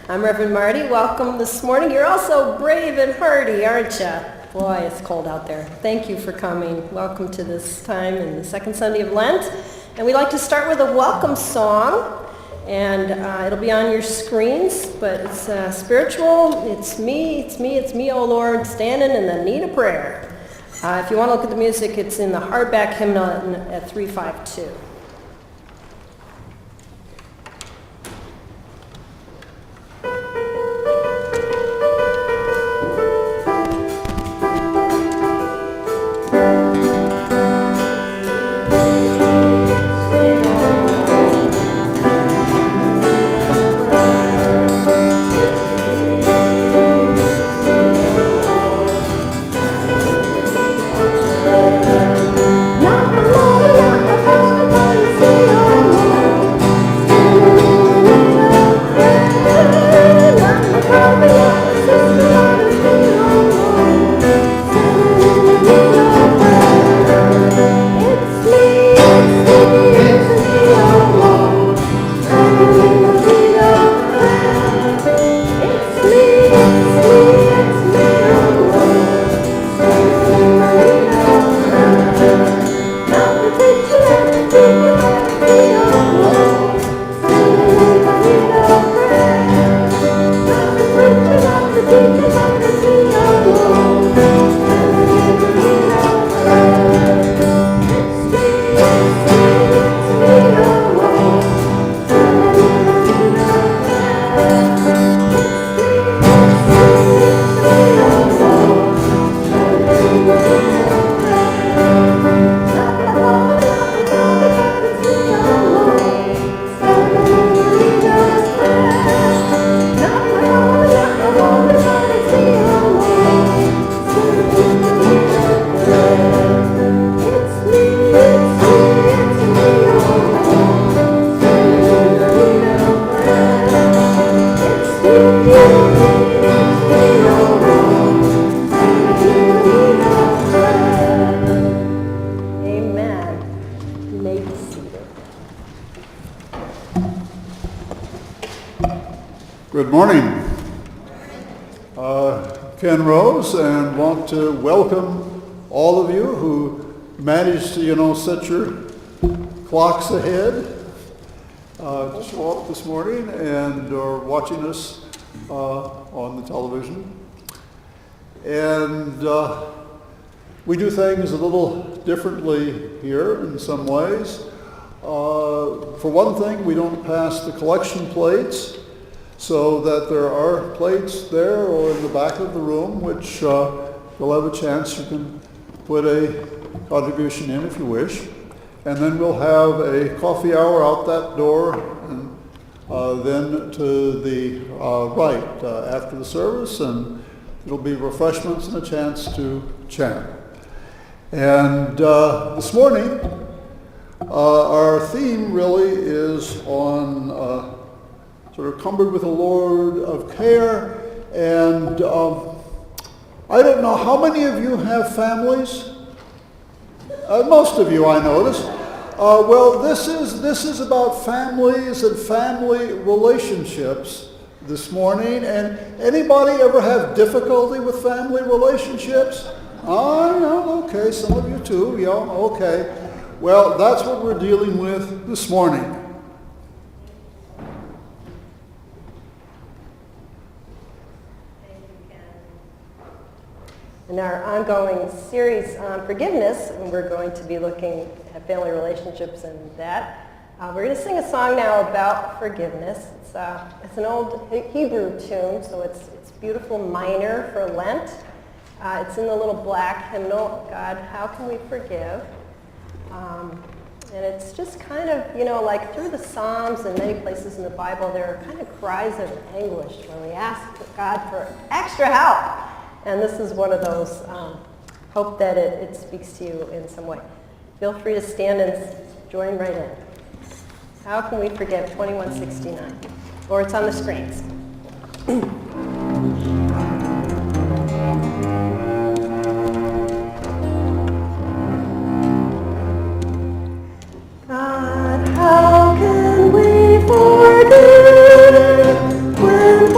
I'm Reverend Marty. Welcome this morning. You're also brave and hardy, aren't you? Boy, it's cold out there. Thank you for coming. Welcome to this time in the second Sunday of Lent. And we'd like to start with a welcome song. And it'll be on your screens, but it's spiritual. It's me, oh Lord, standing in the need of prayer. If you want to look at the music, it's in the hardback hymnal at 352. Good morning. Ken Rose, and want to welcome all of you who managed to, set your clocks ahead to show up this morning and are watching us on the television. And we do things a little differently here in some ways. For one thing, we don't pass the collection plates, so that there are plates there or in the back of the room, which you'll have a chance you can put a contribution in if you wish. And then we'll have a coffee hour out that door, and then to the right after the service, and it'll be refreshments and a chance to chant. And this morning, our theme really is on sort of cumbered with a load of care, and I don't know, how many of you have families? Most of you, I notice. Well, this is about families and family relationships this morning. And anybody ever have difficulty with family relationships? Oh, no, okay, some of you too, yeah, okay. Well, that's what we're dealing with this morning. In our ongoing series on forgiveness, and we're going to be looking at family relationships and that. We're going to sing a song now about forgiveness. It's an old Hebrew tune, so it's beautiful minor for Lent. It's in the little black hymnal, God, How Can We Forgive? And it's just kind of, like through the Psalms and many places in the Bible, there are kind of cries of anguish when we ask God for extra help. And this is one of those. Hope that it speaks to you in some way. Feel free to stand and join right in. How Can We Forgive, 2169. Or it's on the screens. God, how can we forgive when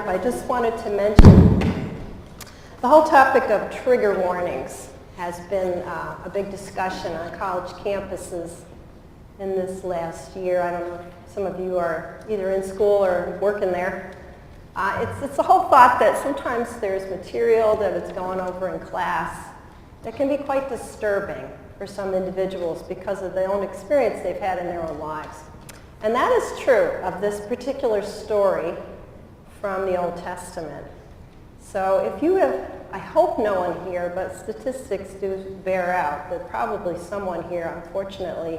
I just wanted to mention the whole topic of trigger warnings has been a big discussion on college campuses in this last year. I don't know if some of you are either in school or working there. It's a whole thought that sometimes there's material that is going over in class that can be quite disturbing for some individuals because of their own experience they've had in their own lives. And that is true of this particular story from the Old Testament. So if you have, I hope no one here, but statistics do bear out that probably someone here, unfortunately,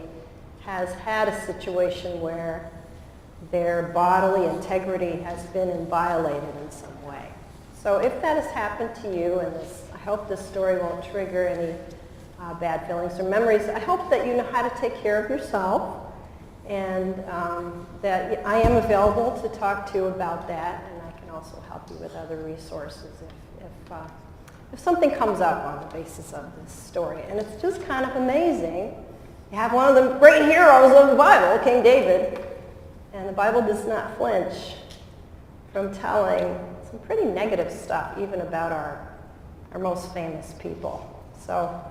has had a situation where their bodily integrity has been violated in some way. So if that has happened to you, and I hope this story won't trigger any bad feelings or memories, I hope that you know how to take care of yourself, and that I am available to talk to you about that, and I can also help you with other resources if something comes up on the basis of this story. And it's just kind of amazing. You have one of the great heroes of the Bible, King David, and the Bible does not flinch from telling some pretty negative stuff, even about our most famous people. So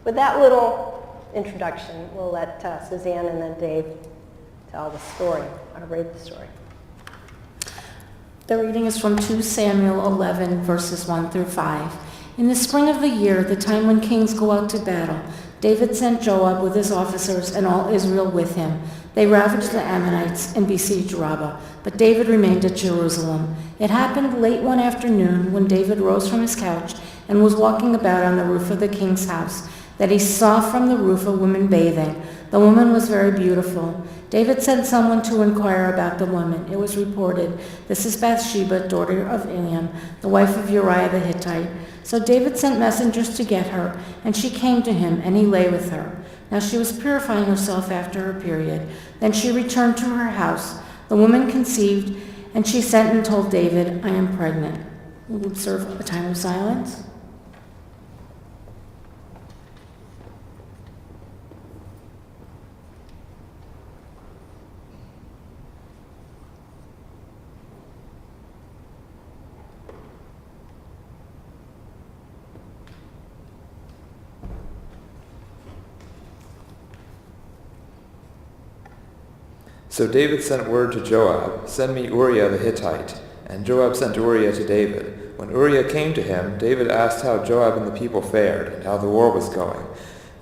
with that little introduction, we'll let Suzanne and then Dave tell the story, or read the story. The reading is from 2 Samuel 11, verses 1 through 5. In the spring of the year, the time when kings go out to battle, David sent Joab with his officers and all Israel with him. They ravaged the Ammonites and besieged Rabbah, but David remained at Jerusalem. It happened late one afternoon when David rose from his couch and was walking about on the roof of the king's house, that he saw from the roof a woman bathing. The woman was very beautiful. David sent someone to inquire about the woman. It was reported, "This is Bathsheba, daughter of Eliam, the wife of Uriah the Hittite." So David sent messengers to get her, and she came to him, and he lay with her. Now she was purifying herself after her period. Then she returned to her house. The woman conceived, and she sent and told David, "I am pregnant." We'll observe a time of silence. So David sent word to Joab, "Send me Uriah the Hittite." And Joab sent Uriah to David. When Uriah came to him, David asked how Joab and the people fared, and how the war was going.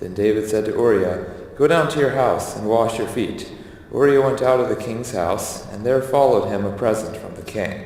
Then David said to Uriah, "Go down to your house and wash your feet." Uriah went out of the king's house, and there followed him a present from the king.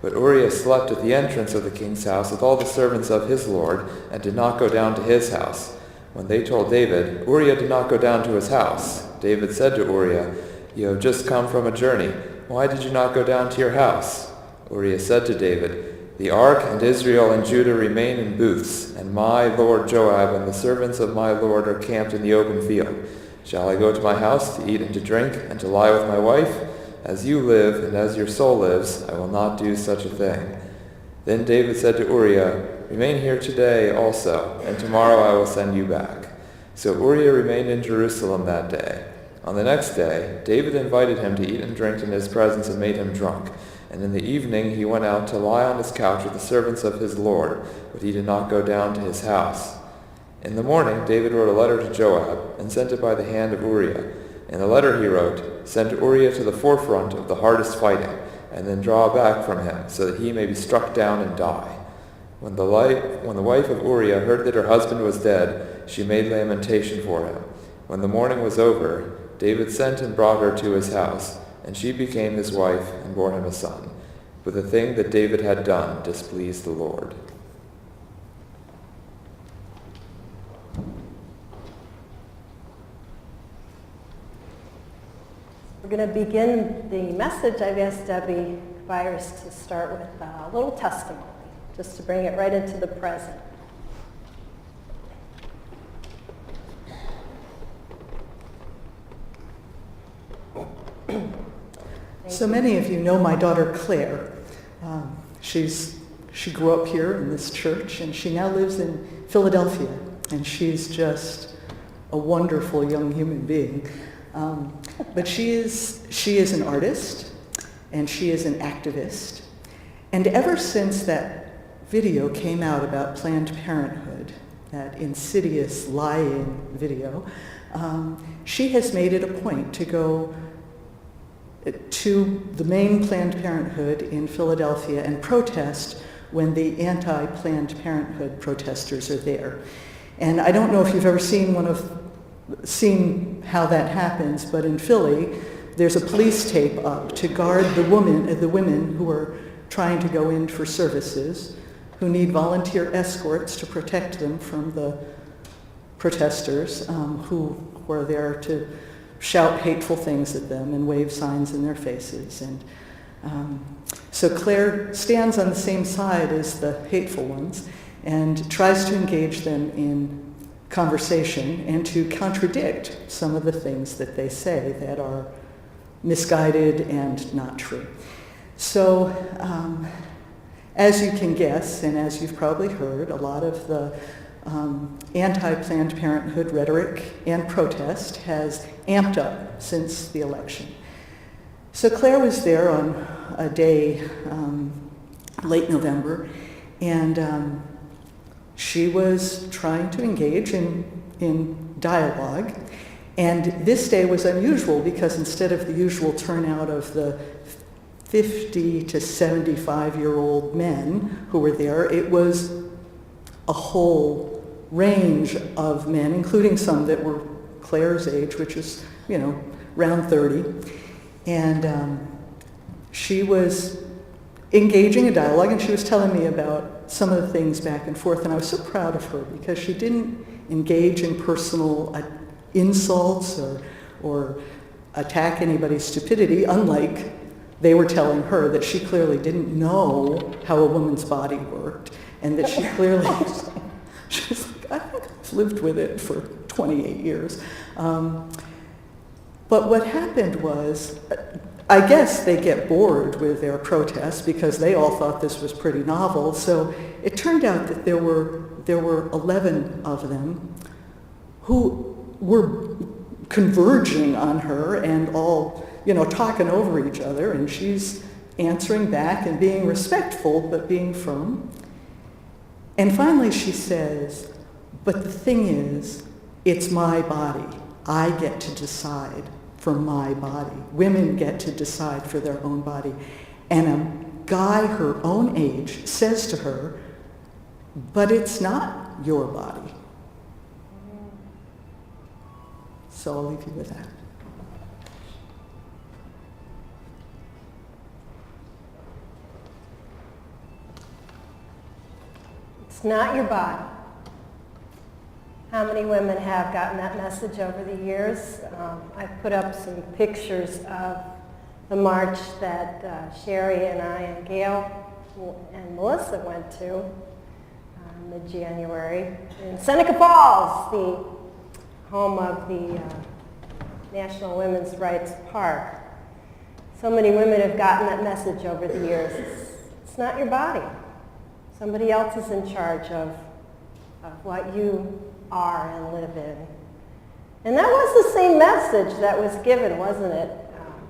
But Uriah slept at the entrance of the king's house with all the servants of his lord, and did not go down to his house. When they told David, Uriah did not go down to his house. David said to Uriah, "You have just come from a journey. Why did you not go down to your house?" Uriah said to David, "The ark and Israel and Judah remain in booths, and my lord Joab and the servants of my lord are camped in the open field. Shall I go to my house to eat and to drink, and to lie with my wife? As you live, and as your soul lives, I will not do such a thing." Then David said to Uriah, "Remain here today also, and tomorrow I will send you back." So Uriah remained in Jerusalem that day. On the next day, David invited him to eat and drink in his presence and made him drunk. And in the evening he went out to lie on his couch with the servants of his lord, but he did not go down to his house. In the morning David wrote a letter to Joab, and sent it by the hand of Uriah. In the letter he wrote, "Send Uriah to the forefront of the hardest fighting, and then draw back from him, so that he may be struck down and die." When the wife of Uriah heard that her husband was dead, she made lamentation for him. When the mourning was over, David sent and brought her to his house, and she became his wife and bore him a son. But the thing that David had done displeased the Lord. going to begin the message. I've asked Debbie Byers to start with a little testimony, just to bring it right into the present. So many of you know my daughter Claire. She grew up here in this church, and she now lives in Philadelphia, and she's just a wonderful young human being. But she is an artist, and she is an activist. And ever since that video came out about Planned Parenthood, that insidious lying video, she has made it a point to go to the main Planned Parenthood in Philadelphia and protest when the anti-Planned Parenthood protesters are there. And I don't know if you've ever seen seen how that happens, but in Philly, there's a police tape up to guard the women who are trying to go in for services, who need volunteer escorts to protect them from the protesters who are there to shout hateful things at them and wave signs in their faces. And so Claire stands on the same side as the hateful ones and tries to engage them in conversation and to contradict some of the things that they say that are misguided and not true. So as you can guess, and as you've probably heard, a lot of the anti-Planned Parenthood rhetoric and protest has amped up since the election. So Claire was there on a day, late November, and she was trying to engage in dialogue. And this day was unusual because instead of the usual turnout of the 50 to 75-year-old men who were there, it was a whole range of men, including some that were Claire's age, which is, around 30. And she was engaging a dialogue, and she was telling me about some of the things back and forth, and I was so proud of her because she didn't engage in personal insults or attack anybody's stupidity, unlike they were telling her that she clearly didn't know how a woman's body worked, and that she clearly, she's like, I think I've lived with it for 28 years. But what happened was, I guess they get bored with their protests because they all thought this was pretty novel. So it turned out that there were 11 of them who were converging on her and all, talking over each other, and she's answering back and being respectful but being firm. And finally she says, but the thing is, it's my body. I get to decide for my body. Women get to decide for their own body. And a guy her own age says to her, but it's not your body. So I'll leave you with that. It's not your body. How many women have gotten that message over the years? I've put up some pictures of the march that Sherry and I and Gail and Melissa went to mid-January in Seneca Falls, the home of the National Women's Rights Park. So many women have gotten that message over the years. It's not your body. Somebody else is in charge of what you are and live in. And that was the same message that was given, wasn't it?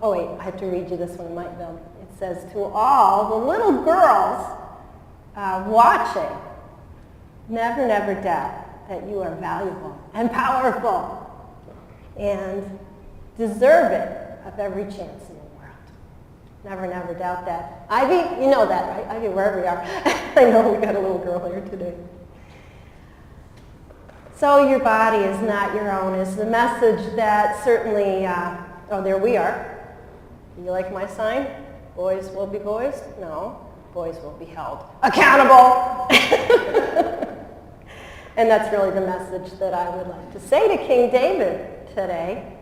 Oh wait, I have to read you this one in my film. It says, to all the little girls watching, never, never doubt that you are valuable and powerful and deserving of every chance in the world. Never, never doubt that. Ivy, you know that, right? Ivy, wherever you are. I know we got a little girl here today. So your body is not your own is the message that certainly, oh, there we are. You like my sign? Boys will be boys? No, boys will be held accountable. And that's really the message that I would like to say to King David today.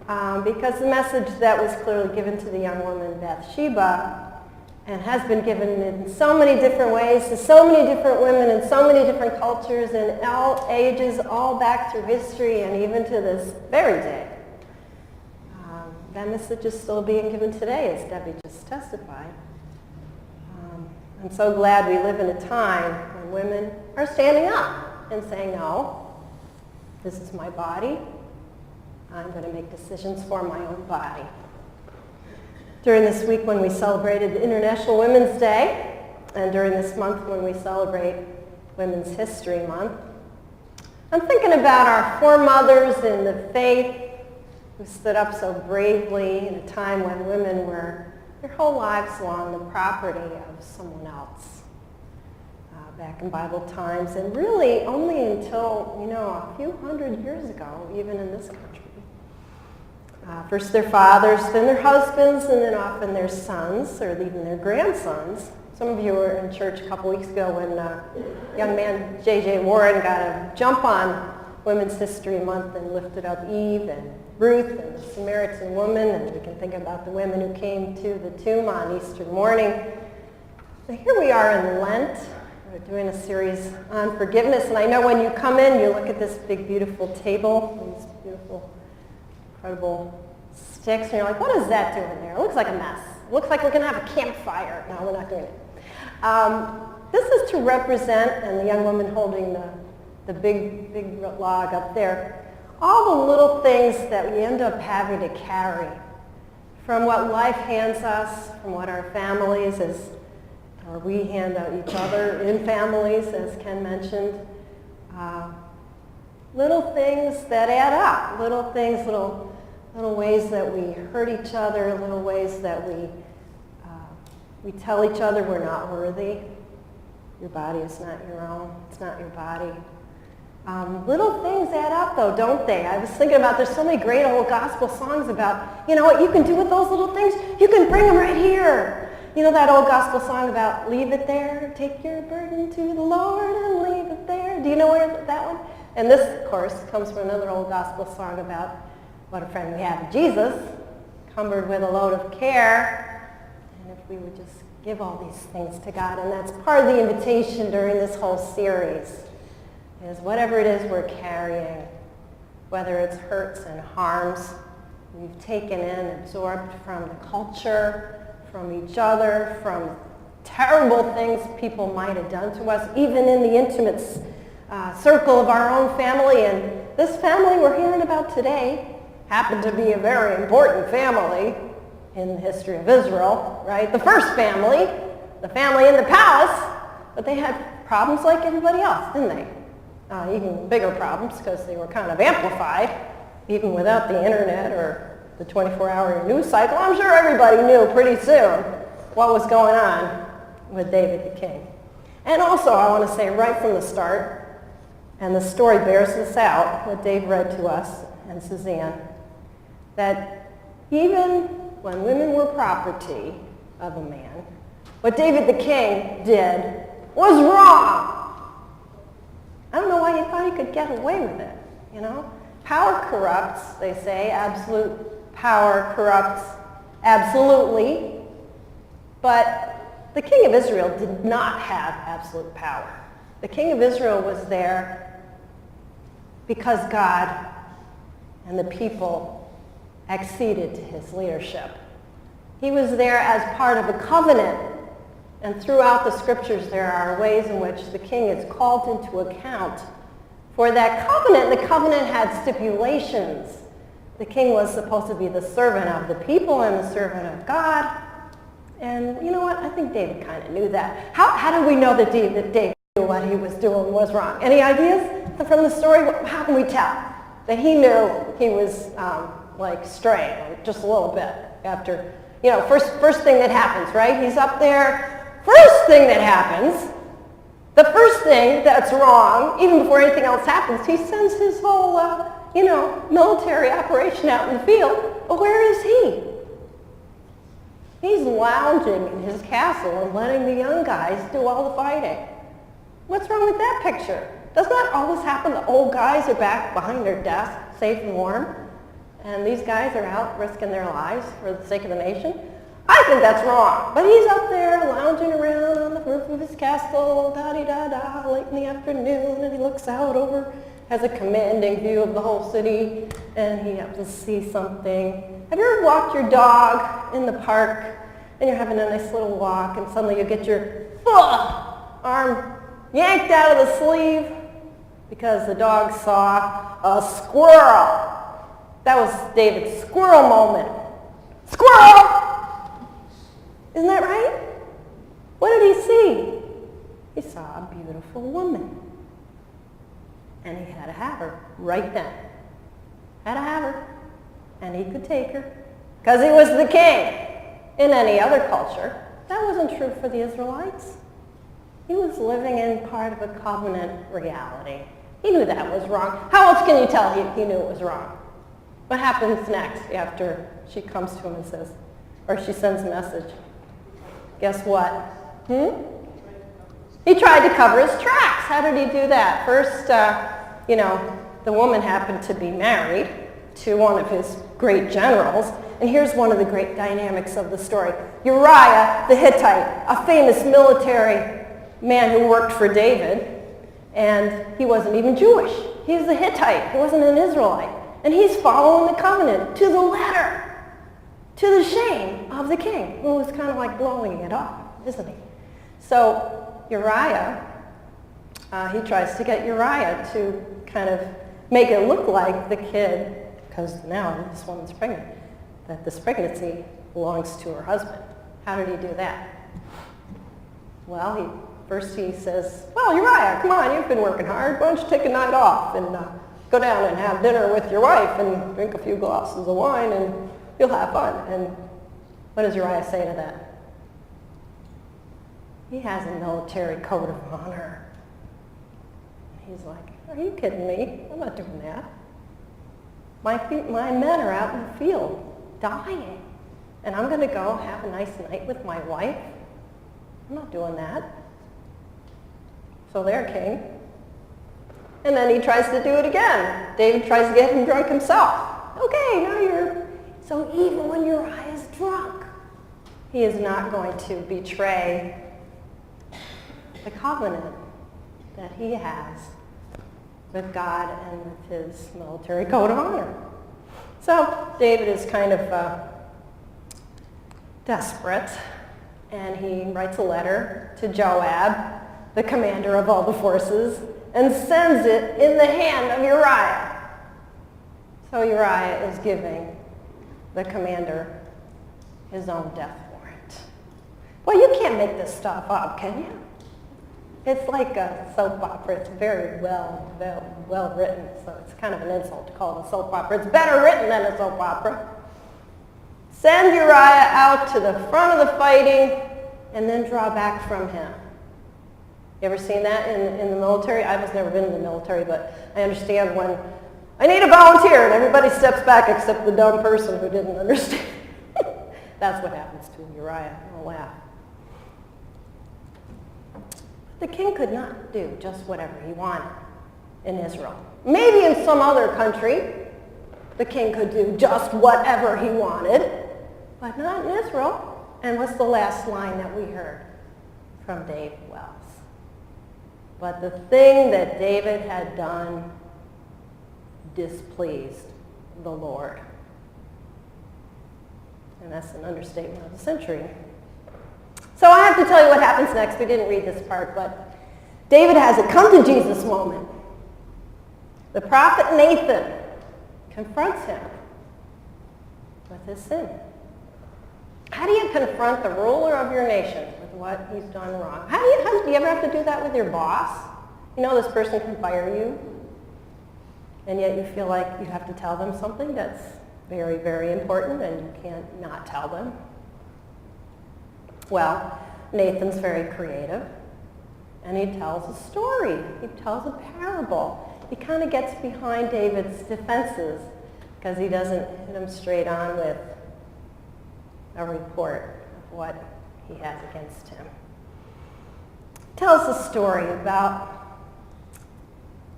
because the message that was clearly given to the young woman Bathsheba and has been given in so many different ways to so many different women in so many different cultures in all ages, all back through history and even to this very day. That message is still being given today, as Debbie just testified. I'm so glad we live in a time when women are standing up and saying, no, this is my body. I'm going to make decisions for my own body. During this week when we celebrated International Women's Day, and during this month when we celebrate Women's History Month, I'm thinking about our foremothers in the faith who stood up so bravely in a time when women were their whole lives long the property of someone else. Back in Bible times, and really only until, a few hundred years ago, even in this country. First their fathers, then their husbands, and then often their sons, or even their grandsons. Some of you were in church a couple weeks ago when young man J.J. Warren got a jump on Women's History Month and lifted up Eve and Ruth and the Samaritan woman, and we can think about the women who came to the tomb on Easter morning. So here we are in Lent. We're doing a series on forgiveness, and I know when you come in, you look at this big, beautiful table, these beautiful, incredible sticks, and you're like, what is that doing there? It looks like a mess. It looks like we're going to have a campfire. No, we're not doing it. This is to represent, and the young woman holding the big, big log up there, all the little things that we end up having to carry from what life hands us, from what our families or we hand out each other in families, as Ken mentioned. Little things that add up, little things, little ways that we hurt each other, little ways that we tell each other we're not worthy. Your body is not your own. It's not your body. Little things add up, though, don't they? I was thinking about there's so many great old gospel songs about, what you can do with those little things? You can bring them right here. You know that old gospel song about leave it there, take your burden to the Lord and leave it there? Do you know that one? And this, of course, comes from another old gospel song about what a friend we have in Jesus, cumbered with a load of care. And if we would just give all these things to God, and that's part of the invitation during this whole series, is whatever it is we're carrying, whether it's hurts and harms we've taken in, absorbed from the culture, from each other, from terrible things people might have done to us, even in the intimate circle of our own family. And this family we're hearing about today happened to be a very important family in the history of Israel, right? The first family, the family in the palace, but they had problems like everybody else, didn't they? Even bigger problems because they were kind of amplified, even without the internet or the 24-hour news cycle. I'm sure everybody knew pretty soon what was going on with David the king. And also, I want to say right from the start, and the story bears this out, what Dave read to us and Suzanne, that even when women were property of a man, what David the king did was wrong. I don't know why you thought he could get away with it, Power corrupts, they say. Absolute power corrupts absolutely. But the king of Israel did not have absolute power. The king of Israel was there because God and the people acceded to his leadership. He was there as part of a covenant. And throughout the scriptures, there are ways in which the king is called into account for that covenant. The covenant had stipulations. The king was supposed to be the servant of the people and the servant of God. And you know what? I think David kind of knew that. How do we know that David knew what he was doing was wrong? Any ideas from the story? How can we tell that he knew he was straying just a little bit after, first thing that happens, right? He's up there. First thing that happens, the first thing that's wrong, even before anything else happens, he sends his whole, military operation out in the field. But where is he? He's lounging in his castle and letting the young guys do all the fighting. What's wrong with that picture? Doesn't that always happen? The old guys are back behind their desk, safe and warm. and these guys are out risking their lives for the sake of the nation. I think that's wrong. But he's up there lounging around on the roof of his castle, da-di-da-da, late in the afternoon, and he looks out over, has a commanding view of the whole city, and he happens to see something. Have you ever walked your dog in the park, and you're having a nice little walk, and suddenly you get your arm yanked out of the sleeve because the dog saw a squirrel? That was David's squirrel moment. Squirrel! Isn't that right? What did he see? He saw a beautiful woman. And he had to have her right then. Had to have her. And he could take her. Because he was the king. In any other culture, that wasn't true for the Israelites. He was living in part of a covenant reality. He knew that was wrong. How else can you tell he knew it was wrong? What happens next after she comes to him and says, or she sends a message? Guess what? He tried to cover his tracks. How did he do that? First, the woman happened to be married to one of his great generals. And here's one of the great dynamics of the story. Uriah the Hittite, a famous military man who worked for David, and he wasn't even Jewish. He was a Hittite. He wasn't an Israelite. And he's following the covenant to the letter, to the shame of the king, who was kind of like blowing it off, isn't he? So Uriah, he tries to get Uriah to kind of make it look like the kid, because now this woman's pregnant, that this pregnancy belongs to her husband. How did he do that? Well, first he says, well, Uriah, come on, you've been working hard. Why don't you take a night off and go down and have dinner with your wife and drink a few glasses of wine and you'll have fun. And what does Uriah say to that? He has a military code of honor. He's like, are you kidding me? I'm not doing that. My men are out in the field dying, and I'm going to go have a nice night with my wife? I'm not doing that. So they're king. And then he tries to do it again. David tries to get him drunk himself. Okay, now you're... So even when Uriah is drunk, he is not going to betray the covenant that he has with God and with his military code of honor. So David is kind of desperate, and he writes a letter to Joab, the commander of all the forces, and sends it in the hand of Uriah. So Uriah is giving the commander his own death warrant. Well, you can't make this stuff up, can you? It's like a soap opera. It's very well written, so it's kind of an insult to call it a soap opera. It's better written than a soap opera. Send Uriah out to the front of the fighting and then draw back from him. You ever seen that in the military? I've never been in the military, but I understand when I need a volunteer and everybody steps back except the dumb person who didn't understand. That's what happens to Uriah. I'll laugh. The king could not do just whatever he wanted in Israel. Maybe in some other country, the king could do just whatever he wanted, but not in Israel. And what's the last line that we heard from David Wells? But the thing that David had done displeased the Lord. And that's an understatement of the century. So I have to tell you what happens next. We didn't read this part, but David has a come to Jesus moment. The prophet Nathan confronts him with his sin. How do you confront the ruler of your nation with what he's done wrong? Do you ever have to do that with your boss? You know this person can fire you, and yet you feel like you have to tell them something that's very, very important, and you can't not tell them. Well, Nathan's very creative, and he tells a story. He tells a parable. He kind of gets behind David's defenses because he doesn't hit him straight on with a report of what he has against him. He tells a story about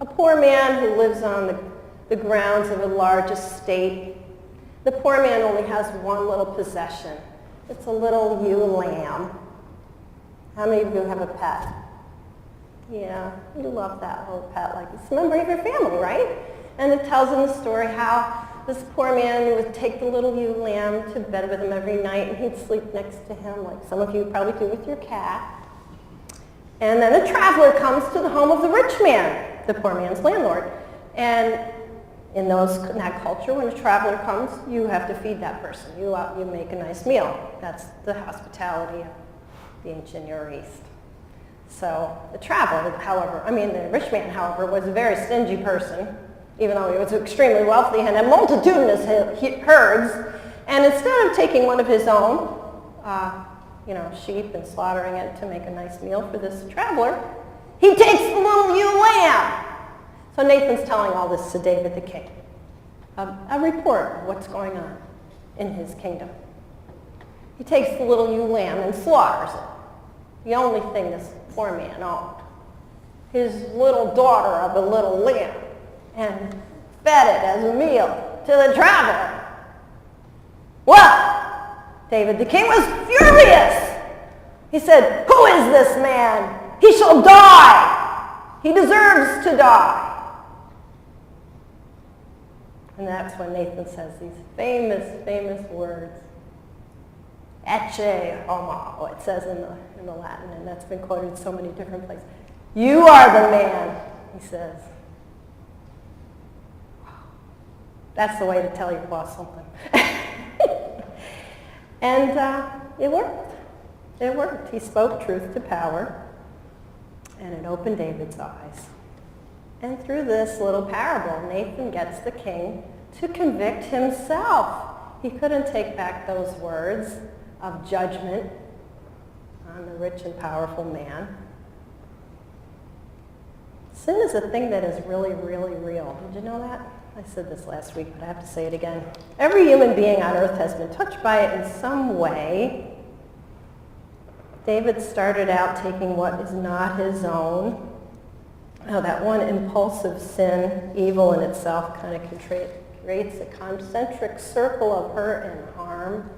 a poor man who lives on the grounds of a large estate, The poor man only has one little possession. It's a little ewe lamb. How many of you have a pet? Yeah, you love that little pet. Like it's a memory of your family, right? And it tells in the story how this poor man would take the little ewe lamb to bed with him every night, and he'd sleep next to him, like some of you probably do with your cat. And then a traveler comes to the home of the rich man, the poor man's landlord. And in that culture, when a traveler comes, you have to feed that person. You make a nice meal. That's the hospitality of the ancient Near East. So the the rich man, however, was a very stingy person, even though he was extremely wealthy and had multitudinous herds. And instead of taking one of his own, sheep and slaughtering it to make a nice meal for this traveler, he takes the little ewe lamb. So Nathan's telling all this to David the king. A report of what's going on in his kingdom. He takes the little ewe lamb and slaughters it. The only thing this poor man owned. His little daughter of a little lamb. And fed it as a meal to the traveler. Well, David the king was furious. He said, "Who is this man? He shall die. He deserves to die." And that's when Nathan says these famous words. Ecce homo, it says in the Latin, and that's been quoted in so many different places. You are the man, he says. That's the way to tell your boss something. And it worked. It worked. He spoke truth to power, and it opened David's eyes. And through this little parable, Nathan gets the king to convict himself. He couldn't take back those words of judgment on the rich and powerful man. Sin is a thing that is really, really real. Did you know that? I said this last week, but I have to say it again. Every human being on earth has been touched by it in some way. David started out taking what is not his own. That one impulsive sin, evil in itself, kind of creates a concentric circle of hurt and harm.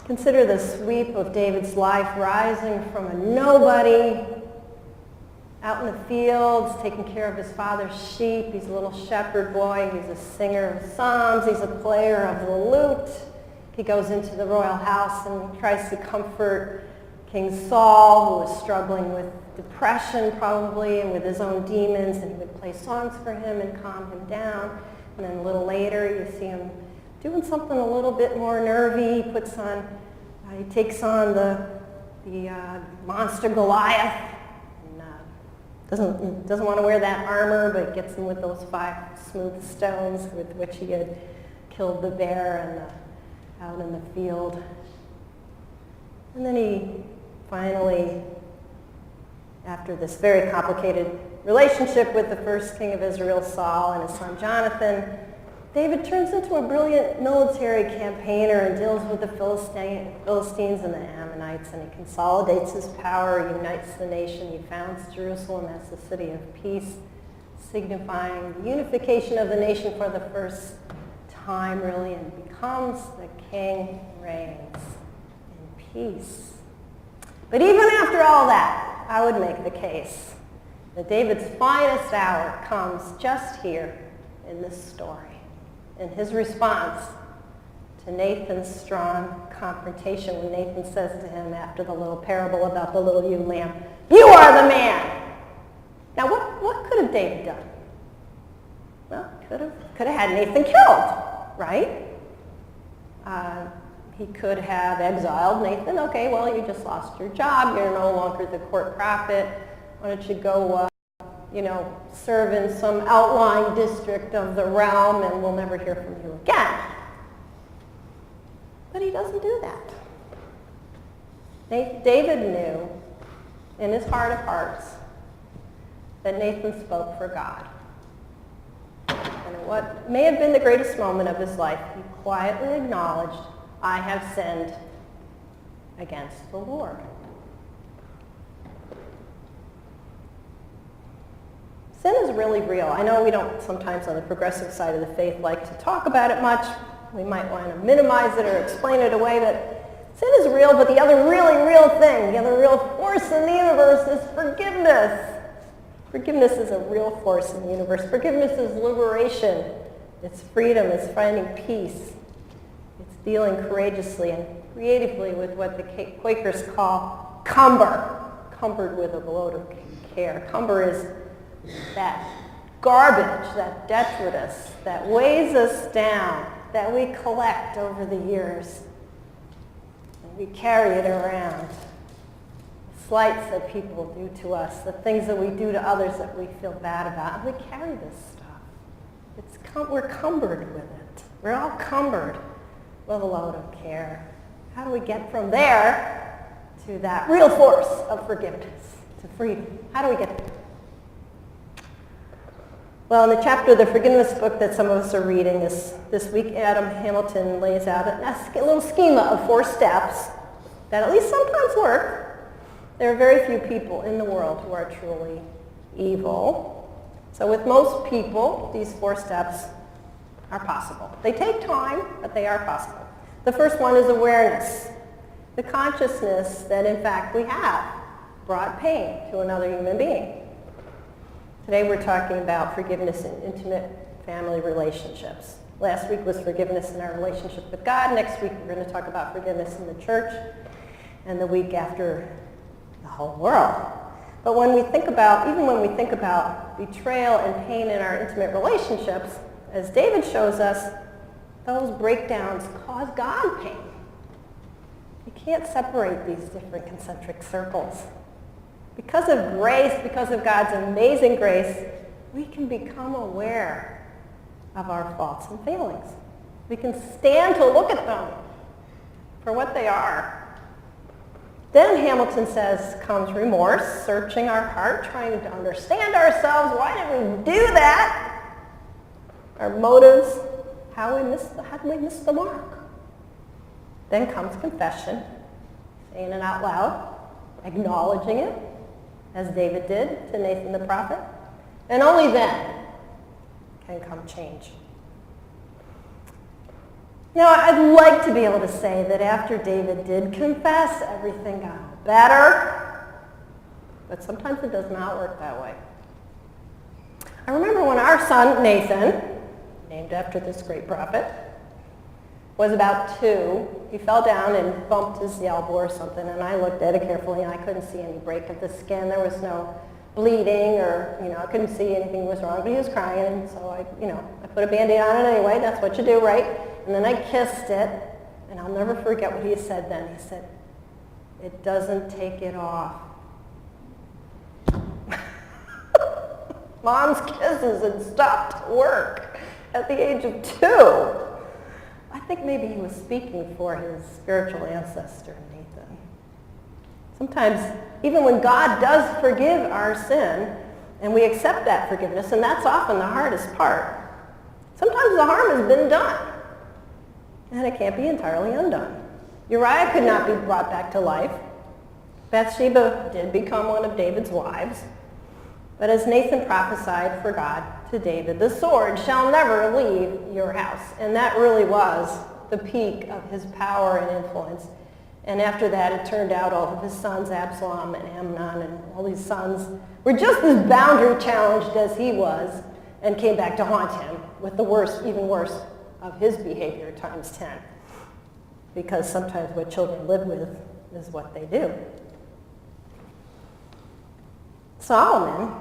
Consider the sweep of David's life, rising from a nobody, out in the fields, taking care of his father's sheep. He's a little shepherd boy. He's a singer of psalms. He's a player of the lute. He goes into the royal house and tries to comfort King Saul, who was struggling with depression probably and with his own demons, and he would play songs for him and calm him down. And then a little later you see him doing something a little bit more nervy. He takes on the monster Goliath, and doesn't want to wear that armor, but gets him with those 5 smooth stones with which he had killed the bear out in the field. And then he finally, after this very complicated relationship with the first king of Israel, Saul, and his son Jonathan, David turns into a brilliant military campaigner and deals with the Philistines and the Ammonites, and he consolidates his power, unites the nation. He founds Jerusalem as the city of peace, signifying the unification of the nation for the first time, really, and becomes the king, reigns in peace. But even after all that, I would make the case that David's finest hour comes just here in this story, in his response to Nathan's strong confrontation when Nathan says to him after the little parable about the little ewe lamb, "You are the man!" Now, what could have David done? Well, could have had Nathan killed, right? He could have exiled Nathan. Okay, well, you just lost your job. You're no longer the court prophet. Why don't you go, serve in some outlying district of the realm, and we'll never hear from you again. But he doesn't do that. David knew in his heart of hearts that Nathan spoke for God. And in what may have been the greatest moment of his life, he quietly acknowledged, "I have sinned against the Lord." Sin is really real. I know we don't sometimes on the progressive side of the faith like to talk about it much. We might want to minimize it or explain it away, but sin is real, but the other really real thing, the other real force in the universe is forgiveness. Forgiveness is a real force in the universe. Forgiveness is liberation. It's freedom. It's finding peace. It's dealing courageously and creatively with what the Quakers call cumbered with a load of care. Cumber is that garbage, that detritus that weighs us down, that we collect over the years. And we carry it around. The slights that people do to us, the things that we do to others that we feel bad about. And we carry this stuff. We're cumbered with it. We're all cumbered with a load of care. How do we get from there to that real force of forgiveness, to freedom? How do we get there? Well, in the chapter of the forgiveness book that some of us are reading this week, Adam Hamilton lays out a little schema of 4 steps that at least sometimes work. There are very few people in the world who are truly evil. So with most people, these 4 steps are possible. They take time, but they are possible. The first one is awareness. The consciousness that, in fact, we have brought pain to another human being. Today we're talking about forgiveness in intimate family relationships. Last week was forgiveness in our relationship with God. Next week we're going to talk about forgiveness in the church. And the week after, the whole world. But even when we think about betrayal and pain in our intimate relationships, as David shows us, those breakdowns cause God pain. You can't separate these different concentric circles. Because of grace, because of God's amazing grace, we can become aware of our faults and failings. We can stand to look at them for what they are. Then Hamilton says comes remorse, searching our heart, trying to understand ourselves. Why did we do that? Our motives, how did we miss the mark? Then comes confession, saying it out loud, acknowledging it, as David did to Nathan the prophet. And only then can come change. Now, I'd like to be able to say that after David did confess, everything got better, but sometimes it does not work that way. I remember when our son, Nathan, named after this great prophet, was about 2, he fell down and bumped his elbow or something, and I looked at it carefully, and I couldn't see any break of the skin. There was no bleeding, or, I couldn't see anything was wrong, but he was crying, and so I put a Band-Aid on it anyway. That's what you do, right? And then I kissed it, and I'll never forget what he said then. He said, "It doesn't take it off." Mom's kisses had stopped to work at the age of 2. I think maybe he was speaking for his spiritual ancestor, Nathan. Sometimes, even when God does forgive our sin, and we accept that forgiveness, and that's often the hardest part, sometimes the harm has been done, and it can't be entirely undone. Uriah could not be brought back to life. Bathsheba did become one of David's wives. But as Nathan prophesied for God to David, the sword shall never leave your house. And that really was the peak of his power and influence. And after that, it turned out all of his sons, Absalom and Amnon, and all these sons were just as boundary challenged as he was, and came back to haunt him with the worst, even worse, of his behavior times 10. Because sometimes what children live with is what they do. Solomon,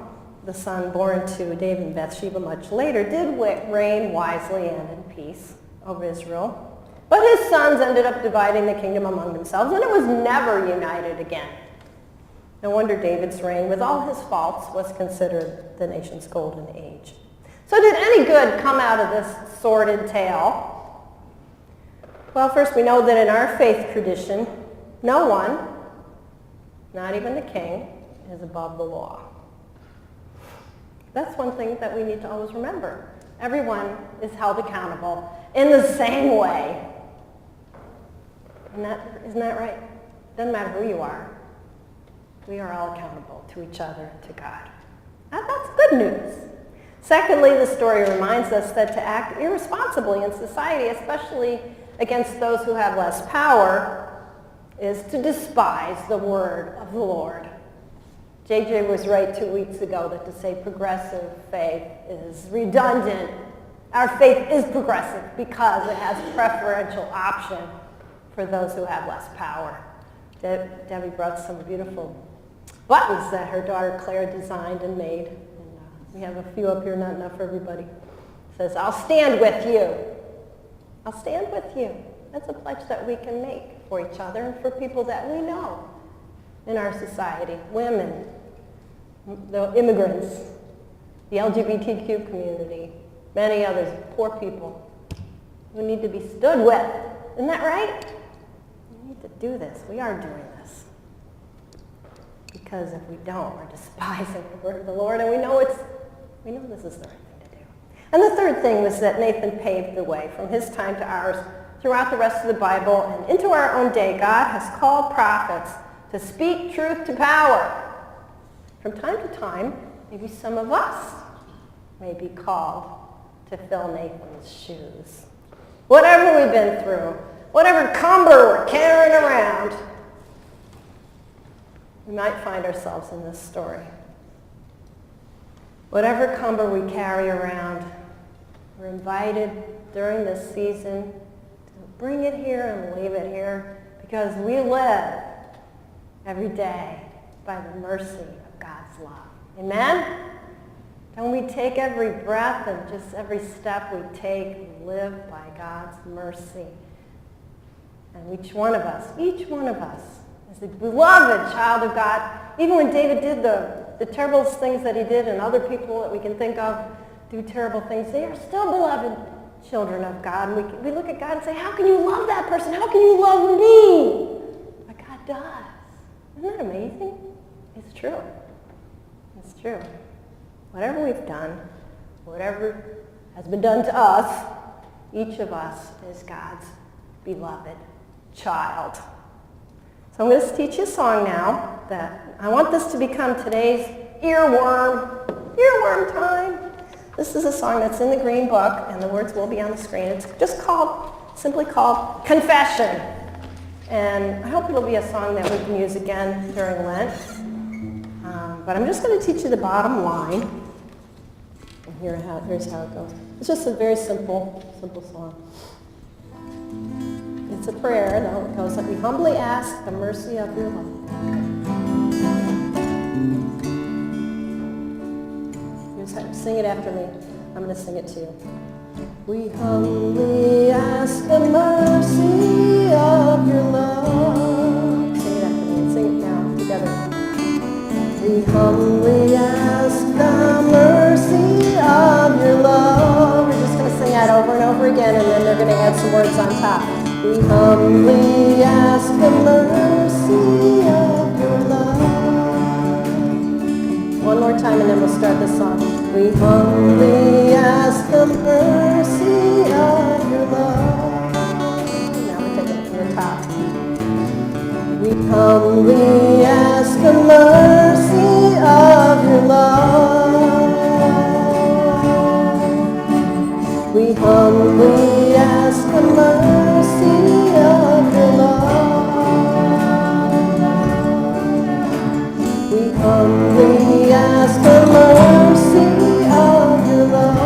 the son born to David and Bathsheba much later, did reign wisely and in peace over Israel. But his sons ended up dividing the kingdom among themselves, and it was never united again. No wonder David's reign, with all his faults, was considered the nation's golden age. So did any good come out of this sordid tale? Well, first we know that in our faith tradition, no one, not even the king, is above the law. That's one thing that we need to always remember. Everyone is held accountable in the same way. Isn't that right? Doesn't matter who you are. We are all accountable to each other, to God. Now, that's good good news. Secondly, the story reminds us that to act irresponsibly in society, especially against those who have less power, is to despise the word of the Lord. JJ was right 2 weeks ago that to say progressive faith is redundant. Our faith is progressive because it has preferential option for those who have less power. Debbie brought some beautiful buttons that her daughter Claire designed and made. And, we have a few up here, not enough for everybody. It says, I'll stand with you. I'll stand with you. That's a pledge that we can make for each other and for people that we know in our society. Women, the immigrants, the LGBTQ community, many others, poor people who need to be stood with. Isn't that right? We need to do this. We are doing this. Because if we don't, we're despising the word of the Lord, and we know this is the right thing to do. And the third thing was that Nathan paved the way from his time to ours throughout the rest of the Bible and into our own day. God has called prophets to speak truth to power. From time to time, maybe some of us may be called to fill Nathan's shoes. Whatever we've been through, whatever cumber we're carrying around, we might find ourselves in this story. Whatever cumber we carry around, we're invited during this season to bring it here and leave it here because we live every day by the mercy of God's love. Amen? And we take every breath and just every step we take, we live by God's mercy. And each one of us is a beloved child of God. Even when David did the terrible things that he did and other people that we can think of do terrible things, they are still beloved children of God. And we look at God and say, how can you love that person? How can you love me? But God does. Isn't that amazing? It's true. It's true. Whatever we've done, whatever has been done to us, each of us is God's beloved child. So I'm going to teach you a song now that I want this to become today's earworm time. This is a song that's in the green book, and the words will be on the screen. It's just simply called Confession. And I hope it'll be a song that we can use again during Lent. But I'm just going to teach you the bottom line. And here's how it goes. It's just a very simple song. It's a prayer, though. It goes that we humbly ask the mercy of your love. Sing it after me. I'm going to sing it to you. We humbly ask the mercy of your love. Sing it after me and sing it now together. We humbly ask the mercy of your love. We're just going to sing that over and over again, and then they're going to add some words on top. We humbly ask the mercy of your love. One more time, and then we'll start the song. We humbly ask the mercy of your love. Now we're taking it from the top. We humbly ask the mercy of your love. We humbly ask the mercy of your love. We humbly ask the mercy of your love.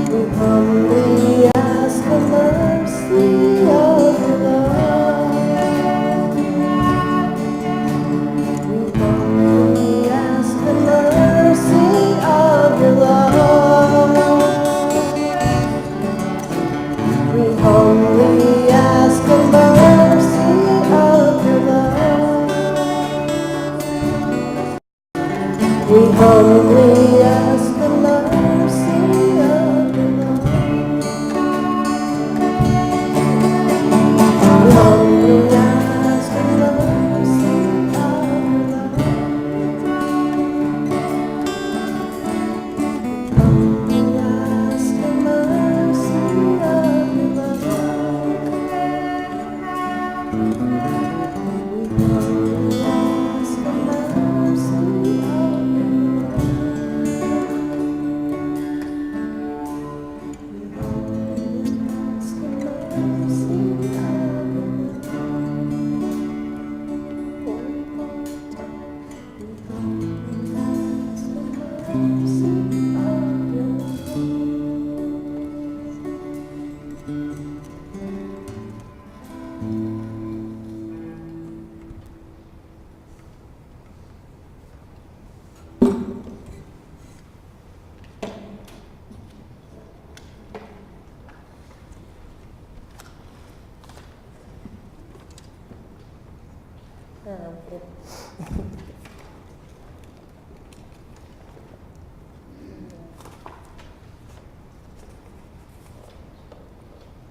We humbly ask the mercy of your love.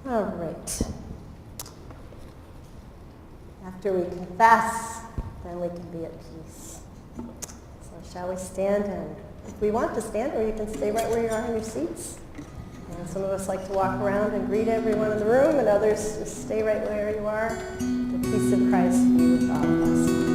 All right. After we confess, then we can be at peace. So shall we stand? And if we want to stand, or you can stay right where you are in your seats. And some of us like to walk around and greet everyone in the room, and others just stay right where you are. The peace of Christ be with all of us.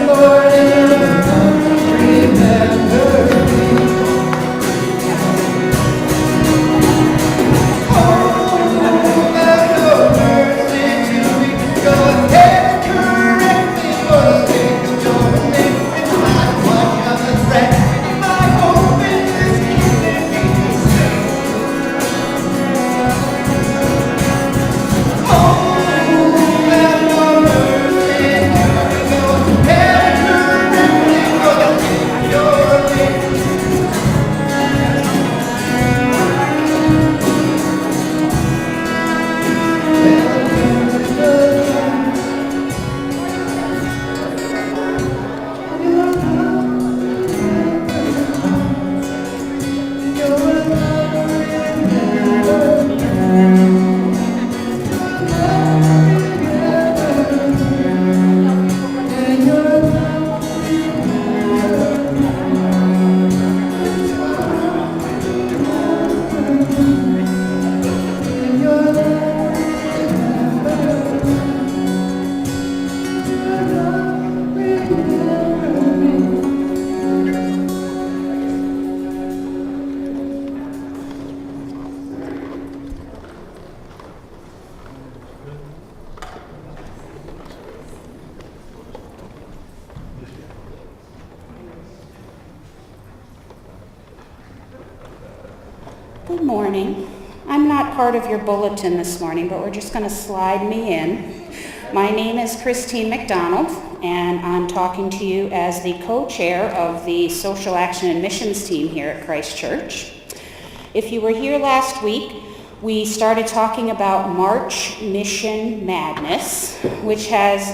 Lord, Good morning. I'm not part of your bulletin this morning, but we're just going to slide me in. My name is Christine McDonald, and I'm talking to you as the co-chair of the Social Action and Missions team here at Christ Church. If you were here last week, we started talking about March Mission Madness, which has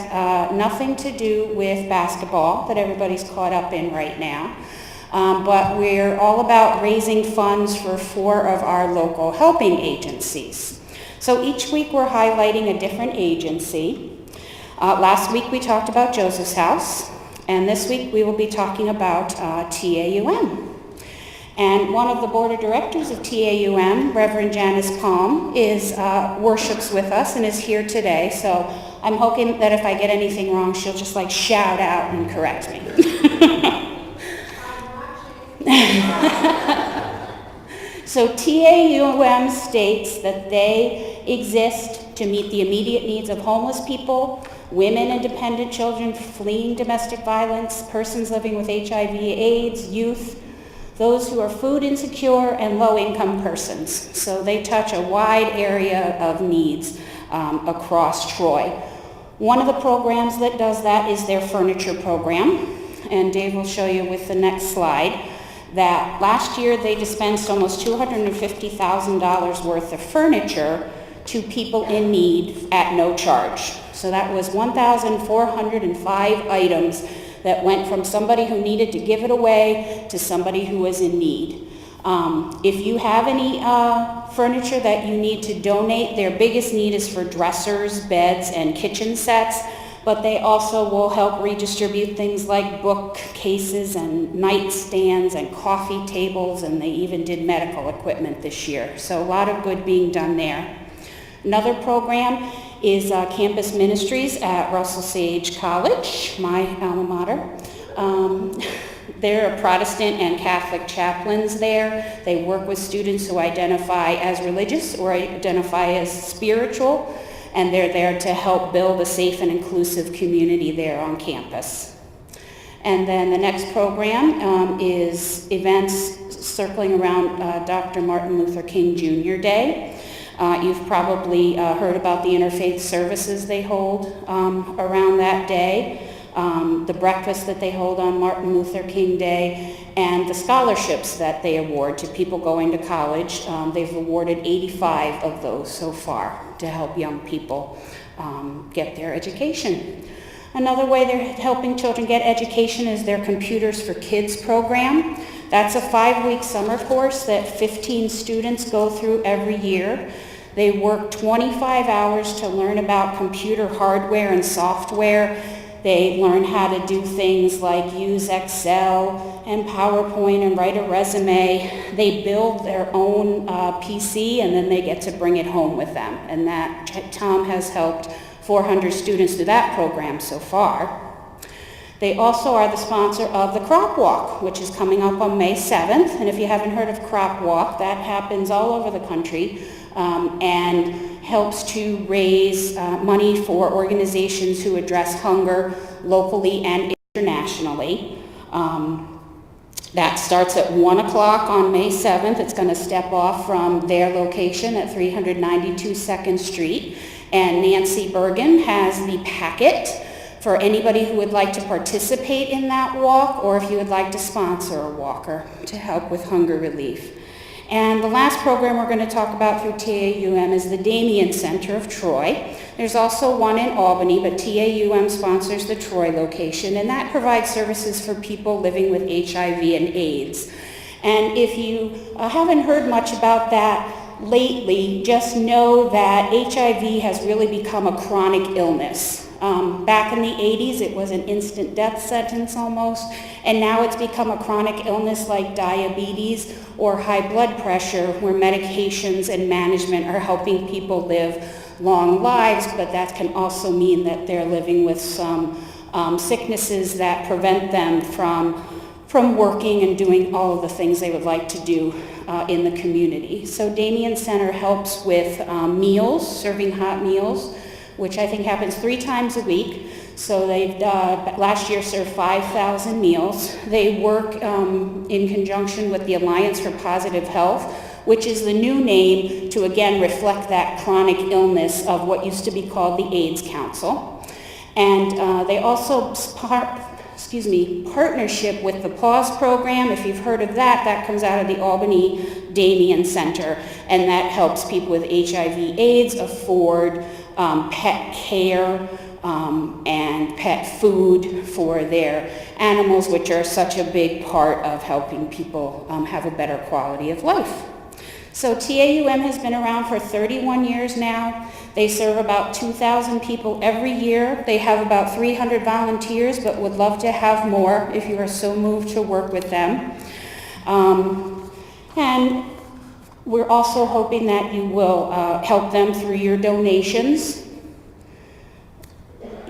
nothing to do with basketball that everybody's caught up in right now. But we're all about raising funds for 4 of our local helping agencies. So each week we're highlighting a different agency. Last week we talked about Joseph's House, and this week we will be talking about TAUM. And one of the board of directors of TAUM, Reverend Janice Palm, worships with us and is here today. So I'm hoping that if I get anything wrong, she'll just shout out and correct me. So TAUM states that they exist to meet the immediate needs of homeless people, women and dependent children fleeing domestic violence, persons living with HIV/AIDS, youth, those who are food insecure, and low-income persons. So they touch a wide area of needs across Troy. One of the programs that does that is their furniture program, and Dave will show you with the next slide that last year they dispensed almost $250,000 worth of furniture to people in need at no charge. So that was 1,405 items that went from somebody who needed to give it away to somebody who was in need. If you have any furniture that you need to donate, their biggest need is for dressers, beds, and kitchen sets, but they also will help redistribute things like bookcases and nightstands and coffee tables, and they even did medical equipment this year. So a lot of good being done there. Another program is Campus Ministries at Russell Sage College, my alma mater. They're Protestant and Catholic chaplains there. They work with students who identify as religious or identify as spiritual, and they're there to help build a safe and inclusive community there on campus. And then the next program is events circling around Dr. Martin Luther King Jr. Day. You've probably heard about the interfaith services they hold around that day, the breakfast that they hold on Martin Luther King Day, and the scholarships that they award to people going to college. They've awarded 85 of those so far to help young people get their education. Another way they're helping children get education is their Computers for Kids program. That's a 5-week summer course that 15 students go through every year. They work 25 hours to learn about computer hardware and software. They learn how to do things like use Excel and PowerPoint and write a resume. They build their own PC, and then they get to bring it home with them. And that Tom has helped 400 students through that program so far. They also are the sponsor of the Crop Walk, which is coming up on May 7th. And if you haven't heard of Crop Walk, that happens all over the country and helps to raise money for organizations who address hunger locally and internationally. That starts at 1 o'clock on May 7th. It's going to step off from their location at 392 2nd Street. And Nancy Bergen has the packet for anybody who would like to participate in that walk, or if you would like to sponsor a walker to help with hunger relief. And the last program we're going to talk about through TAUM is the Damien Center of Troy. There's also one in Albany, but TAUM sponsors the Troy location, and that provides services for people living with HIV and AIDS. And if you haven't heard much about that lately, just know that HIV has really become a chronic illness. Back in the 80s, it was an instant death sentence almost, and now it's become a chronic illness like diabetes or high blood pressure, where medications and management are helping people live long lives, but that can also mean that they're living with some sicknesses that prevent them from working and doing all of the things they would like to do in the community. So Damien Center helps with meals, serving hot meals, which I think happens 3 times a week. So they've last year served 5,000 meals. They work in conjunction with the Alliance for Positive Health, which is the new name to again reflect that chronic illness of what used to be called the AIDS Council. And they also partnership with the PAWS program. If you've heard of that, that comes out of the Albany Damien Center, and that helps people with HIV/AIDS afford pet care and pet food for their animals, which are such a big part of helping people have a better quality of life. So TAUM has been around for 31 years now. They serve about 2,000 people every year. They have about 300 volunteers, but would love to have more if you are so moved to work with them. And we're also hoping that you will help them through your donations.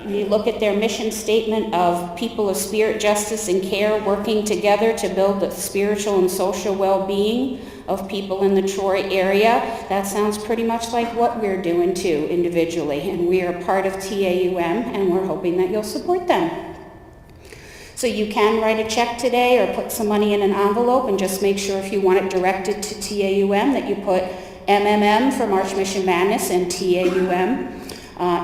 You look at their mission statement of people of spirit, justice, and care working together to build the spiritual and social well-being of people in the Troy area. That sounds pretty much like what we're doing too individually, and we are part of TAUM, and we're hoping that you'll support them. So you can write a check today or put some money in an envelope, and just make sure if you want it directed to TAUM that you put MMM for March Mission Madness and TAUM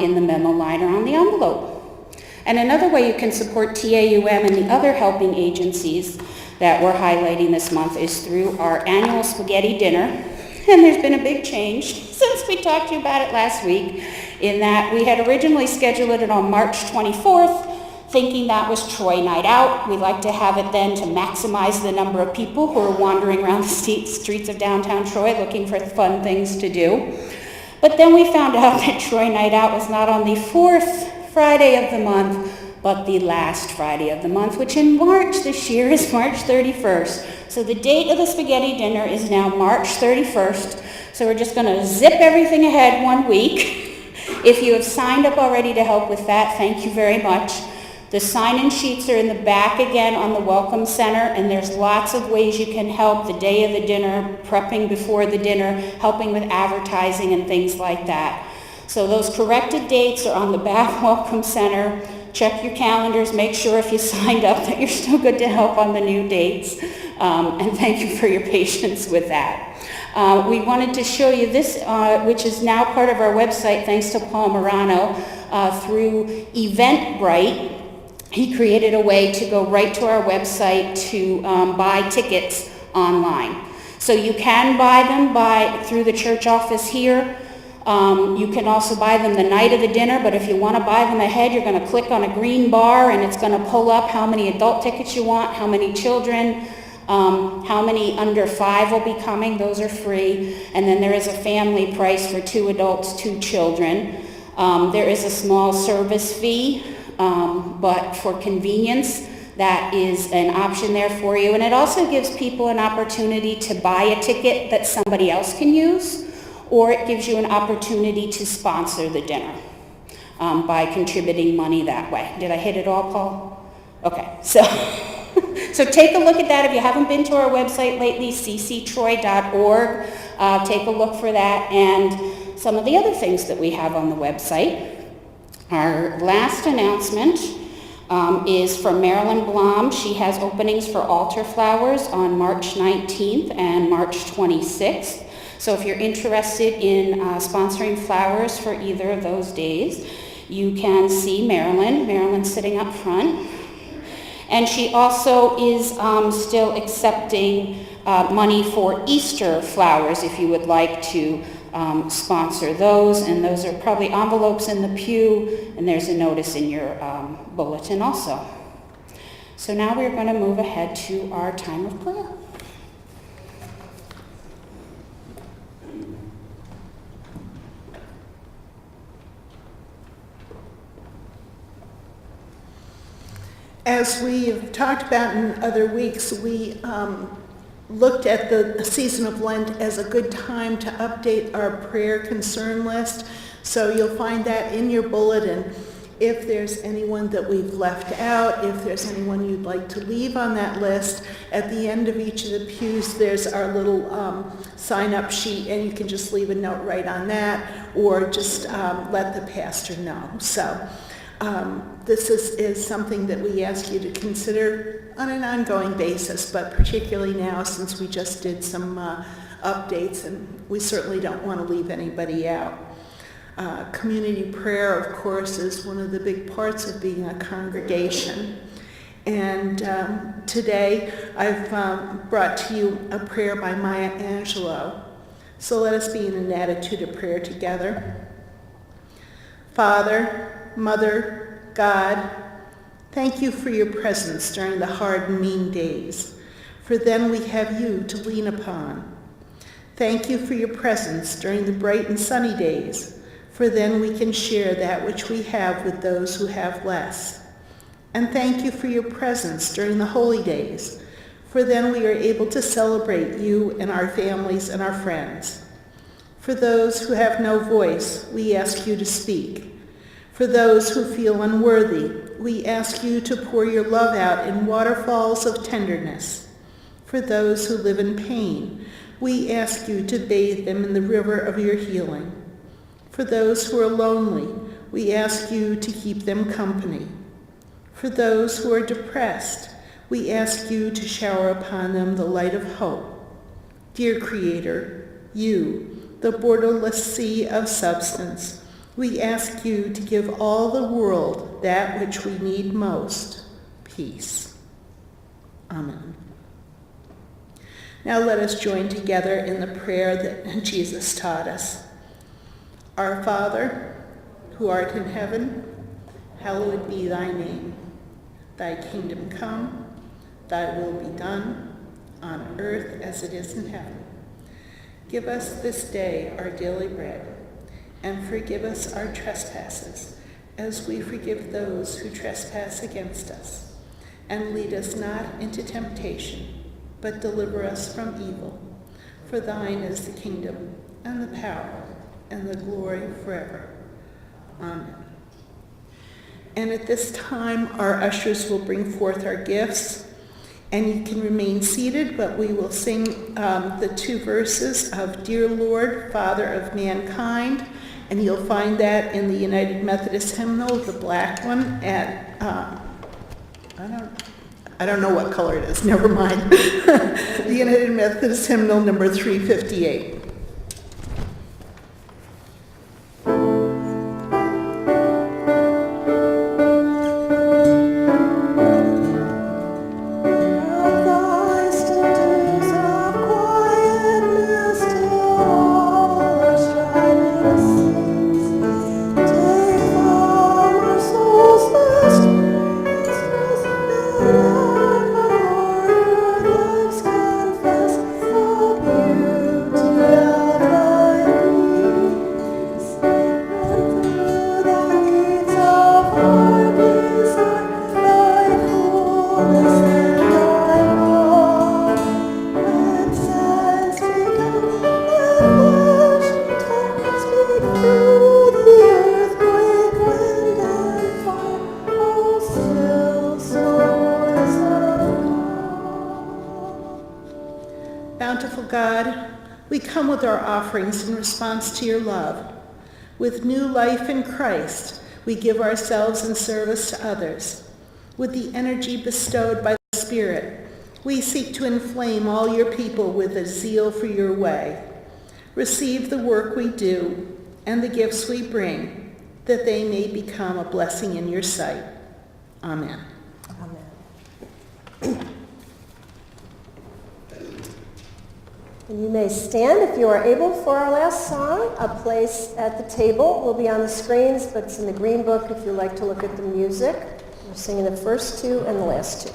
in the memo liner on the envelope. And another way you can support TAUM and the other helping agencies that we're highlighting this month is through our annual spaghetti dinner. And there's been a big change since we talked to you about it last week, in that we had originally scheduled it on March 24th, thinking that was Troy Night Out. We like to have it then to maximize the number of people who are wandering around the streets of downtown Troy looking for fun things to do. But then we found out that Troy Night Out was not on the 4th Friday of the month, but the last Friday of the month, which in March this year is March 31st. So the date of the spaghetti dinner is now March 31st. So we're just going to zip everything ahead 1 week. If you have signed up already to help with that, thank you very much. The sign-in sheets are in the back again on the Welcome Center, and there's lots of ways you can help the day of the dinner, prepping before the dinner, helping with advertising and things like that. So those corrected dates are on the back Welcome Center. Check your calendars, make sure if you signed up that you're still good to help on the new dates. And thank you for your patience with that. We wanted to show you this, which is now part of our website, thanks to Paul Morano, through Eventbrite. He created a way to go right to our website to buy tickets online. So you can buy them through the church office here. You can also buy them the night of the dinner, but if you want to buy them ahead, you're going to click on a green bar, and it's going to pull up how many adult tickets you want, how many children, how many under 5 will be coming. Those are free. And then there is a family price for 2 adults, 2 children. There is a small service fee. But for convenience, that is an option there for you. And it also gives people an opportunity to buy a ticket that somebody else can use, or it gives you an opportunity to sponsor the dinner by contributing money that way. Did I hit it all, Paul? Okay, so take a look at that. If you haven't been to our website lately, cctroy.org, take a look for that and some of the other things that we have on the website. Our last announcement is from Marilyn Blom. She has openings for altar flowers on March 19th and March 26th. So if you're interested in sponsoring flowers for either of those days, you can see Marilyn. Marilyn's sitting up front. And she also is still accepting money for Easter flowers if you would like to sponsor those, and those are probably envelopes in the pew, and there's a notice in your bulletin also. So now we're going to move ahead to our time of prayer. As we've talked about in other weeks, we looked at the season of Lent as a good time to update our prayer concern list. So you'll find that in your bulletin. If there's anyone that we've left out, if there's anyone you'd like to leave on that list, at the end of each of the pews there's our little sign-up sheet, and you can just leave a note right on that, or just let the pastor know. So this is something that we ask you to consider on an ongoing basis, but particularly now since we just did some updates, and we certainly don't want to leave anybody out. Community prayer, of course, is one of the big parts of being a congregation. And today I've brought to you a prayer by Maya Angelou. So let us be in an attitude of prayer together. Father, Mother, God, thank you for your presence during the hard and mean days, for then we have you to lean upon. Thank you for your presence during the bright and sunny days, for then we can share that which we have with those who have less. And thank you for your presence during the holy days, for then we are able to celebrate you and our families and our friends. For those who have no voice, we ask you to speak. For those who feel unworthy, we ask you to pour your love out in waterfalls of tenderness. For those who live in pain, we ask you to bathe them in the river of your healing. For those who are lonely, we ask you to keep them company. For those who are depressed, we ask you to shower upon them the light of hope. Dear Creator, you, the borderless sea of substance, we ask you to give all the world that which we need most, peace. Amen. Now let us join together in the prayer that Jesus taught us. Our Father, who art in heaven, hallowed be thy name. Thy kingdom come, thy will be done, on earth as it is in heaven. Give us this day our daily bread, and forgive us our trespasses, as we forgive those who trespass against us. And lead us not into temptation, but deliver us from evil. For thine is the kingdom, and the power, and the glory forever. Amen. And at this time, our ushers will bring forth our gifts, and you can remain seated, but we will sing the 2 verses of Dear Lord, Father of Mankind, and you'll find that in the United Methodist hymnal, the black one, at, I don't know what color it is, never mind. The United Methodist hymnal number 358. Bountiful God, we come with our offerings in response to your love. With new life in Christ, we give ourselves in service to others. With the energy bestowed by the Spirit, we seek to inflame all your people with a zeal for your way. Receive the work we do and the gifts we bring, that they may become a blessing in your sight. Amen. Amen. And you may stand if you are able for our last song. A place at the table will be on the screens, but it's in the green book if you'd like to look at the music. We're singing the first 2 and the last 2.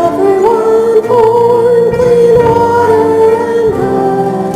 Everyone born, clean water and bread.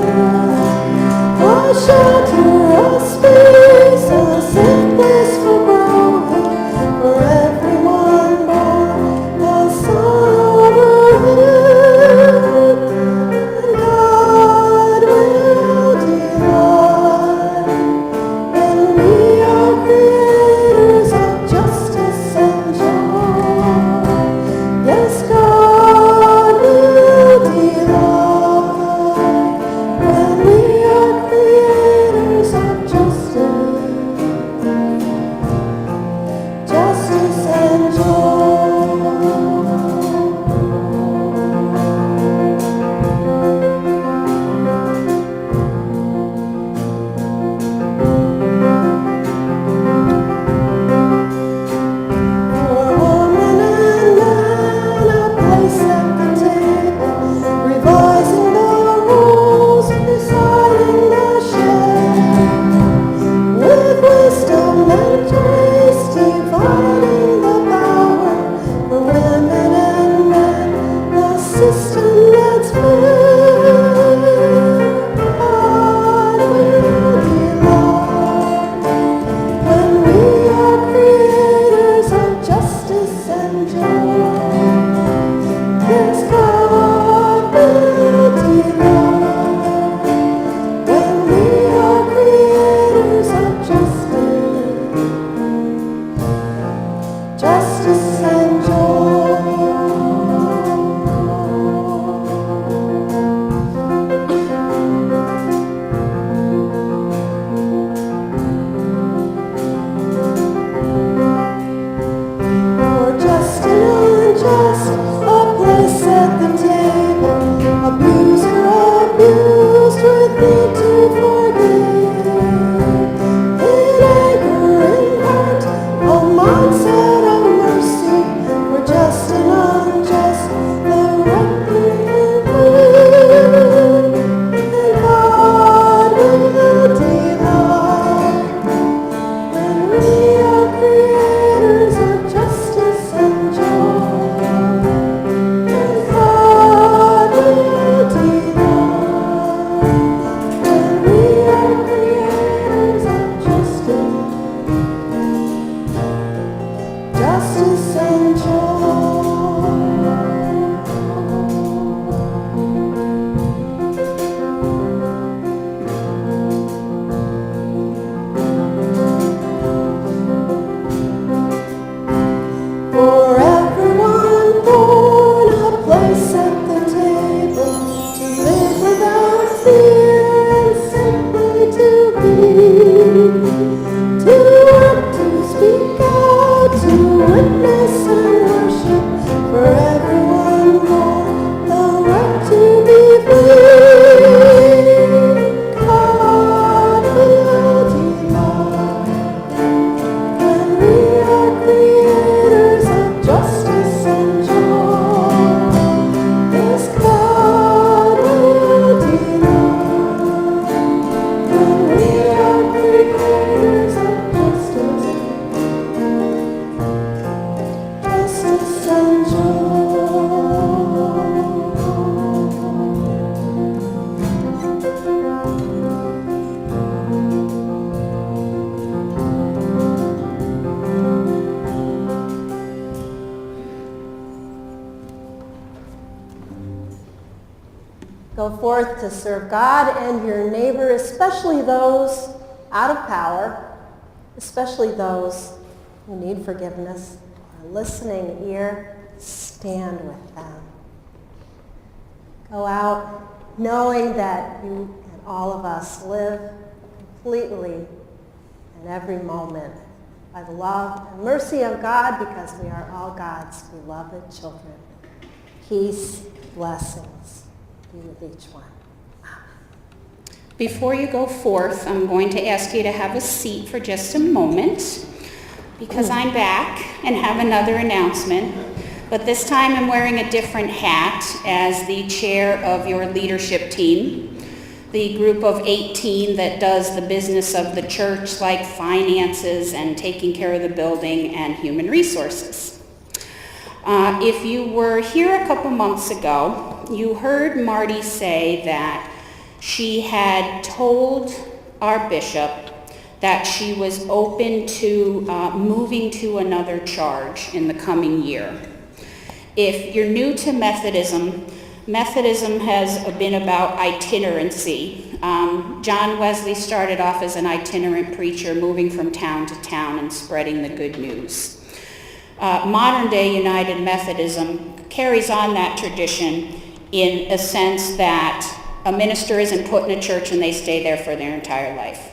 justice and joy. For just and unjust, a place at the table, abuser abused with need to forgive. In anger and hurt, a mindset of mercy, for just and unjust, the right thing will and God will delight. And we are creators of justice and joy, and God will delight. And we are creators of justice and joy. For everyone born, a place at the table, to live without fear and simply to be, to work, to speak out, to witness and worship. For everyone born, the right to be free. God will delight. And we are creators of justice and joy. Yes, God will delight. And we are creators of justice and joy. Go forth to serve God and your neighbor, especially those out of power, especially those who need forgiveness. A listening ear, stand with them. Go out knowing that you and all of us live completely in every moment by the love and mercy of God, because we are all God's beloved children. Peace, blessings be with each one. Before you go forth, I'm going to ask you to have a seat for just a moment, because I'm back and have another announcement. But this time I'm wearing a different hat as the chair of your leadership team, the group of 18 that does the business of the church, like finances and taking care of the building and human resources. If you were here a couple months ago, you heard Marty say that she had told our bishop that she was open to moving to another charge in the coming year. If you're new to Methodism, Methodism has been about itinerancy. John Wesley started off as an itinerant preacher, moving from town to town and spreading the good news. Modern day United Methodism carries on that tradition in a sense that a minister isn't put in a church and they stay there for their entire life.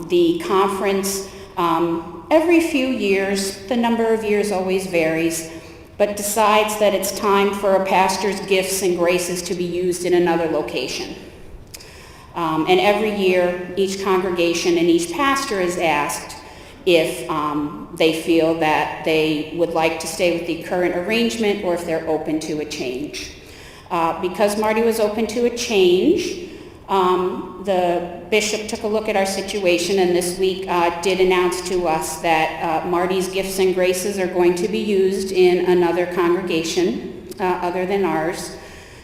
The conference, every few years, the number of years always varies, but decides that it's time for a pastor's gifts and graces to be used in another location. And every year, each congregation and each pastor is asked if they feel that they would like to stay with the current arrangement or if they're open to a change. Because Marty was open to a change, the bishop took a look at our situation and this week did announce to us that Marty's gifts and graces are going to be used in another congregation other than ours.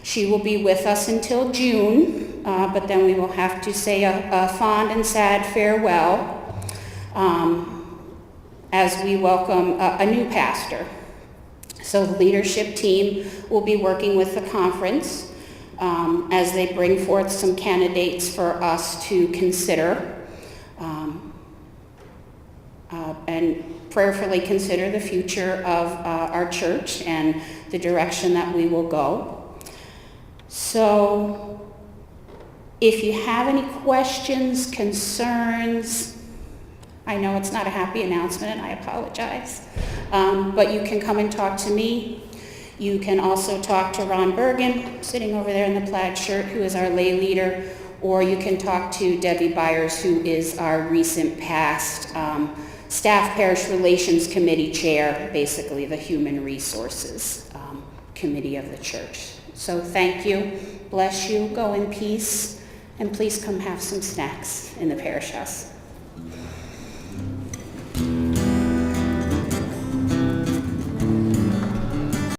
She will be with us until June, but then we will have to say a fond and sad farewell as we welcome a new pastor. So the leadership team will be working with the conference as they bring forth some candidates for us to consider. And prayerfully consider the future of our church and the direction that we will go. So if you have any questions, concerns, I know it's not a happy announcement, and I apologize, but you can come and talk to me. You can also talk to Ron Bergen, sitting over there in the plaid shirt, who is our lay leader, or you can talk to Debbie Byers, who is our recent past Staff Parish Relations Committee Chair, basically the Human Resources Committee of the church. So thank you, bless you, go in peace, and please come have some snacks in the parish house.